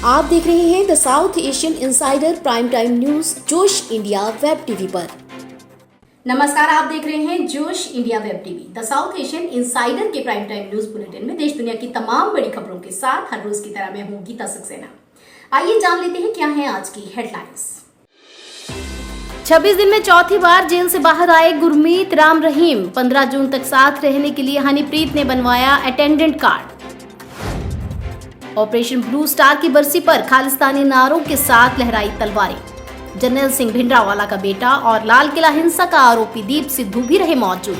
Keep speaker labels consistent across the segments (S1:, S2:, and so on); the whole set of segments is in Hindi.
S1: आप देख रहे हैं the south Asian insider prime time news जोश इंडिया वेब टीवी पर।
S2: नमस्कार, आप देख रहे हैं जोश India web TV. The south Asian insider के प्राइम टाइम न्यूज बुलेटिन में देश दुनिया की तमाम बड़ी खबरों के साथ हर रोज की तरह मैं हूं गीता सक्सेना। आइए जान लेते हैं क्या है आज की हेडलाइंस। 26 दिन में चौथी बार जेल से बाहर आए गुरमीत राम रहीम। 15 जून तक साथ रहने के लिए हनीप्रीत ने बनवाया attendant card. Operation blue star की बरसी पर खालिस्तानी नारों के साथ लहराई तलवारें। जनरल सिंह भिंडरावाला का बेटा और लाल किला हिंसा का आरोपी दीप सिद्धू भी रहे मौजूद।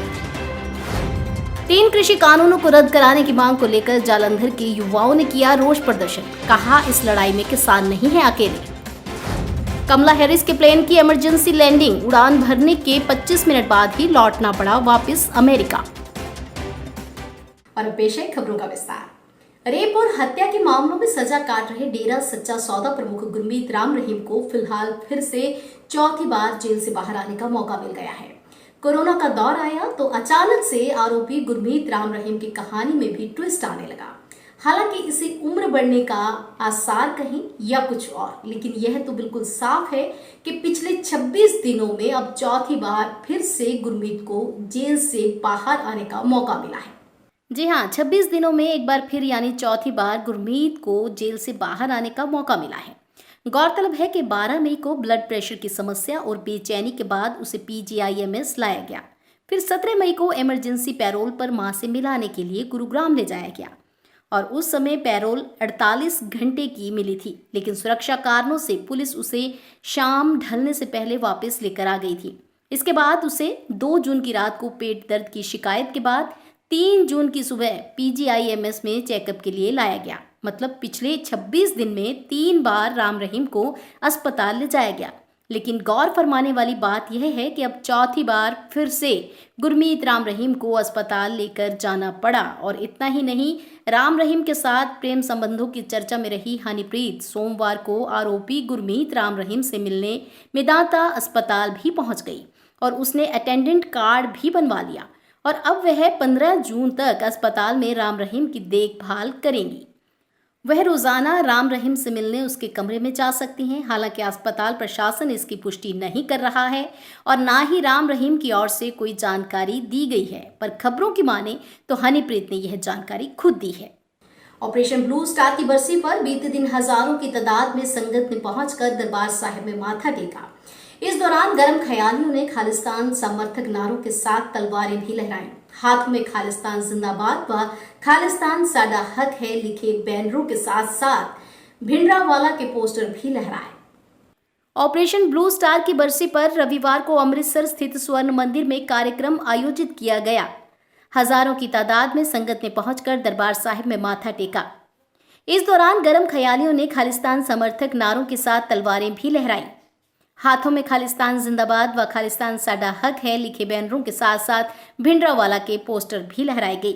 S2: 3 कृषि कानूनों को रद्द कराने की मांग को लेकर जालंधर के युवाओं ने किया रोष प्रदर्शन। कहा, इस लड़ाई में किसान नहीं है अकेले। कमला हैरिस के प्लेन की इमरजेंसी लैंडिंग, उड़ान भरने के 25 मिनट बाद ही लौटना पड़ा वापस अमेरिका। और पेश है खबरों का विस्तार। रेप और हत्या के मामलों में सजा काट रहे डेरा सच्चा सौदा प्रमुख गुरमीत राम रहीम को फिलहाल फिर से चौथी बार जेल से बाहर आने का मौका मिल गया है। कोरोना का दौर आया तो अचानक से आरोपी गुरमीत राम रहीम की कहानी में भी ट्विस्ट आने लगा। हालांकि इसे उम्र बढ़ने का आसार कहें या कुछ और, लेकिन यह तो बिल्कुल साफ है कि पिछले 26 दिनों में अब चौथी बार फिर से गुरमीत को जेल से बाहर आने का मौका मिला है। जी हाँ, 26 दिनों में एक बार फिर यानी चौथी बार गुरमीत को जेल से बाहर आने का मौका मिला है। गौरतलब है कि 12 मई को ब्लड प्रेशर की समस्या और बेचैनी के बाद उसे PGIMS लाया गया। फिर 17 मई को इमरजेंसी पैरोल पर मां से मिलाने के लिए गुरुग्राम ले जाया गया और उस समय पैरोल 48 घंटे की मिली थी, लेकिन सुरक्षा कारणों से पुलिस उसे शाम ढलने से पहले वापस लेकर आ गई थी। इसके बाद उसे 2 जून की रात को पेट दर्द की शिकायत के बाद 3 जून की सुबह PGIMS में चेकअप के लिए लाया गया। मतलब पिछले 26 दिन में 3 बार राम रहीम को अस्पताल ले जाया गया। लेकिन गौर फरमाने वाली बात यह है कि अब चौथी बार फिर से गुरमीत राम रहीम को अस्पताल लेकर जाना पड़ा। और इतना ही नहीं, राम रहीम के साथ प्रेम संबंधों की चर्चा में रही हनीप्रीत सोमवार को आरोपी गुरमीत राम रहीम से मिलने मेदांता अस्पताल भी पहुंच गई और उसने अटेंडेंट कार्ड भी बनवा लिया और अब वह 15 जून तक अस्पताल में राम रहीम की देखभाल करेंगी। वह रोजाना राम रहीम से मिलने उसके कमरे में जा सकती हैं। हालांकि अस्पताल प्रशासन इसकी पुष्टि नहीं कर रहा है और ना ही राम रहीम की ओर से कोई जानकारी दी गई है, पर खबरों की माने तो हनीप्रीत ने यह जानकारी खुद दी है। ऑपरेशन ब्लू स्टार की बरसी पर बीते दिन हजारों की तादाद में संगत ने पहुंचकर दरबार साहिब में माथा टेका। इस दौरान गर्म ख्यालियों ने खालिस्तान समर्थक नारों के साथ तलवारें भी लहराई। हाथ में खालिस्तान जिंदाबाद व खालिस्तान साडा हक है लिखे बैनरों के साथ साथ भिंडरावाला के पोस्टर भी लहराए। ऑपरेशन ब्लू स्टार की बरसी पर रविवार को अमृतसर स्थित स्वर्ण मंदिर में कार्यक्रम आयोजित किया गया। हजारों की तादाद में संगत ने पहुंचकर दरबार साहिब में माथा टेका। इस दौरान गर्म ख्यालियों ने खालिस्तान समर्थक नारों के साथ तलवारें भी लहराई। हाथों में खालिस्तान जिंदाबाद व खालिस्तान साडा हक है लिखे बैनरों के साथ साथ भिंडरावाला के पोस्टर भी लहराए गए।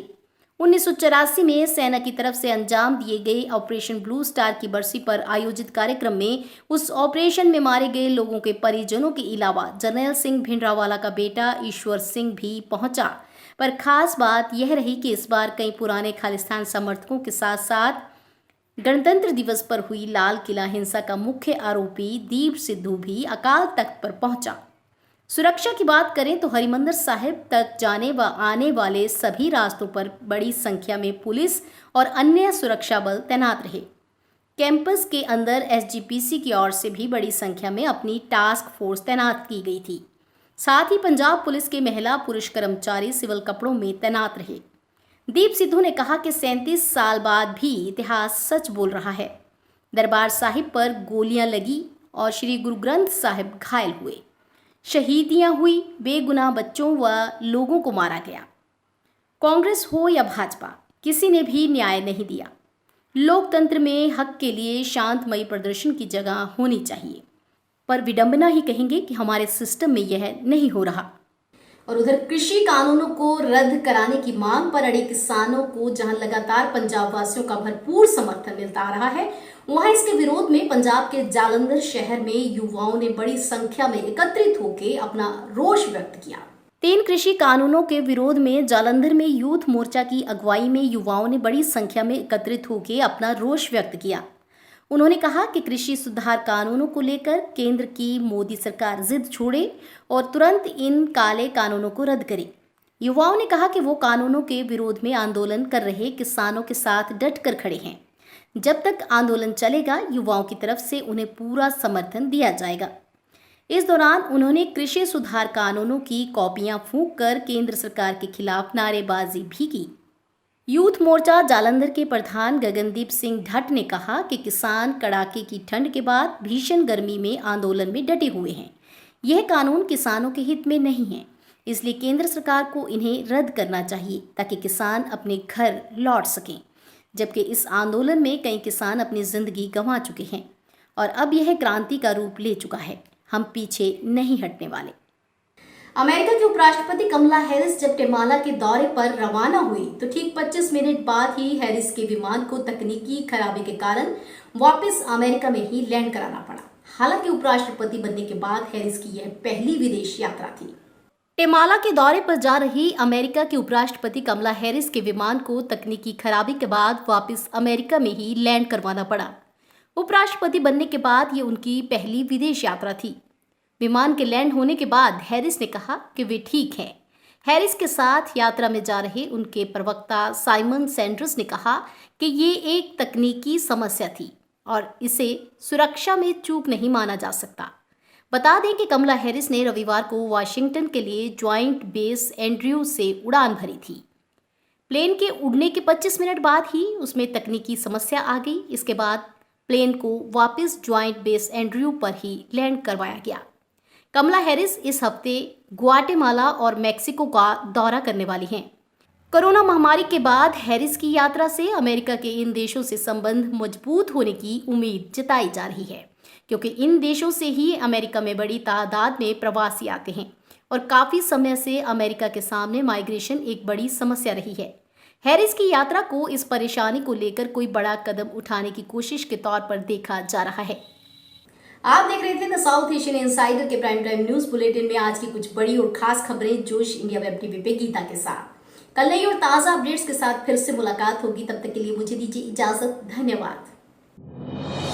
S2: 1984 में सेना की तरफ से अंजाम दिए गए ऑपरेशन ब्लू स्टार की बरसी पर आयोजित कार्यक्रम में उस ऑपरेशन में मारे गए लोगों के परिजनों के अलावा जनरल सिंह भिंडरावाला का बेटा ईश्वर सिंह भी पहुंचा। पर खास बात यह रही कि इस बार कई पुराने खालिस्तान समर्थकों के साथ साथ गणतंत्र दिवस पर हुई लाल किला हिंसा का मुख्य आरोपी दीप सिद्धू भी अकाल तख्त पर पहुंचा। सुरक्षा की बात करें तो हरिमंदिर साहिब तक जाने व आने वाले सभी रास्तों पर बड़ी संख्या में पुलिस और अन्य सुरक्षा बल तैनात रहे। कैंपस के अंदर SGPC की ओर से भी बड़ी संख्या में अपनी टास्क फोर्स तैनात की गई थी। साथ ही पंजाब पुलिस के महिला पुरुष कर्मचारी सिविल कपड़ों में तैनात रहे। दीप सिद्धू ने कहा कि 37 साल बाद भी इतिहास सच बोल रहा है। दरबार साहिब पर गोलियां लगी और श्री गुरु ग्रंथ साहिब घायल हुए, शहीदियां हुई, बेगुनाह बच्चों व लोगों को मारा गया। कांग्रेस हो या भाजपा, किसी ने भी न्याय नहीं दिया। लोकतंत्र में हक के लिए शांतमयी प्रदर्शन की जगह होनी चाहिए, पर विडंबना ही कहेंगे कि हमारे सिस्टम में यह नहीं हो रहा। और उधर कृषि कानूनों को रद्द कराने की मांग पर अड़े किसानों को जहां लगातार पंजाब वासियों का भरपूर समर्थन मिलता आ रहा है, वहां इसके विरोध में पंजाब के जालंधर शहर में युवाओं ने बड़ी संख्या में एकत्रित होकर अपना रोष व्यक्त किया। 3 कृषि कानूनों के विरोध में जालंधर में यूथ मोर्चा की अगुवाई में युवाओं ने बड़ी संख्या में एकत्रित होकर अपना रोष व्यक्त किया। उन्होंने कहा कि कृषि सुधार कानूनों को लेकर केंद्र की मोदी सरकार जिद छोड़े और तुरंत इन काले कानूनों को रद्द करे। युवाओं ने कहा कि वो कानूनों के विरोध में आंदोलन कर रहे किसानों के साथ डटकर खड़े हैं। जब तक आंदोलन चलेगा, युवाओं की तरफ से उन्हें पूरा समर्थन दिया जाएगा। इस दौरान उन्होंने कृषि सुधार कानूनों की कॉपियां फूंक कर केंद्र सरकार के खिलाफ नारेबाजी भी की। यूथ मोर्चा जालंधर के प्रधान गगनदीप सिंह ढट ने कहा कि किसान कड़ाके की ठंड के बाद भीषण गर्मी में आंदोलन में डटे हुए हैं। यह कानून किसानों के हित में नहीं है, इसलिए केंद्र सरकार को इन्हें रद्द करना चाहिए ताकि किसान अपने घर लौट सकें। जबकि इस आंदोलन में कई किसान अपनी जिंदगी गंवा चुके हैं और अब यह क्रांति का रूप ले चुका है। हम पीछे नहीं हटने वाले।
S1: अमेरिका की उपराष्ट्रपति कमला हैरिस जब टेमाला के दौरे पर रवाना हुई तो ठीक 25 मिनट बाद ही हैरिस के विमान को तकनीकी खराबी के कारण वापस अमेरिका में ही लैंड कराना पड़ा। हालांकि उपराष्ट्रपति बनने के बाद हैरिस की यह पहली विदेश यात्रा थी।
S2: टेमाला के दौरे पर जा रही अमेरिका की उपराष्ट्रपति कमला हैरिस के विमान को तकनीकी खराबी के बाद वापस अमेरिका में ही लैंड करवाना पड़ा। उपराष्ट्रपति बनने के बाद ये उनकी पहली विदेश यात्रा थी। विमान के लैंड होने के बाद हैरिस ने कहा कि वे ठीक हैं। हैरिस के साथ यात्रा में जा रहे उनके प्रवक्ता साइमन सैंडर्स ने कहा कि ये एक तकनीकी समस्या थी और इसे सुरक्षा में चूक नहीं माना जा सकता। बता दें कि कमला हैरिस ने रविवार को वाशिंगटन के लिए ज्वाइंट बेस एंड्रयू से उड़ान भरी थी। प्लेन के उड़ने के 25 मिनट बाद ही उसमें तकनीकी समस्या आ गई। इसके बाद प्लेन को वापस ज्वाइंट बेस एंड्रयू पर ही लैंड करवाया गया। कमला हैरिस इस हफ्ते ग्वाटेमाला और मेक्सिको का दौरा करने वाली हैं। कोरोना महामारी के बाद हैरिस की यात्रा से अमेरिका के इन देशों से संबंध मजबूत होने की उम्मीद जताई जा रही है, क्योंकि इन देशों से ही अमेरिका में बड़ी तादाद में प्रवासी आते हैं और काफ़ी समय से अमेरिका के सामने माइग्रेशन एक बड़ी समस्या रही है। हैरिस की यात्रा को इस परेशानी को लेकर कोई बड़ा कदम उठाने की कोशिश के तौर पर देखा जा रहा है।
S1: आप देख रहे थे द साउथ एशियन इनसाइडर के प्राइम टाइम न्यूज बुलेटिन में आज की कुछ बड़ी और खास खबरें जोश इंडिया वेब टीवी पे गीता के साथ। कल नई और ताजा अपडेट्स के साथ फिर से मुलाकात होगी। तब तक के लिए मुझे दीजिए इजाजत। धन्यवाद।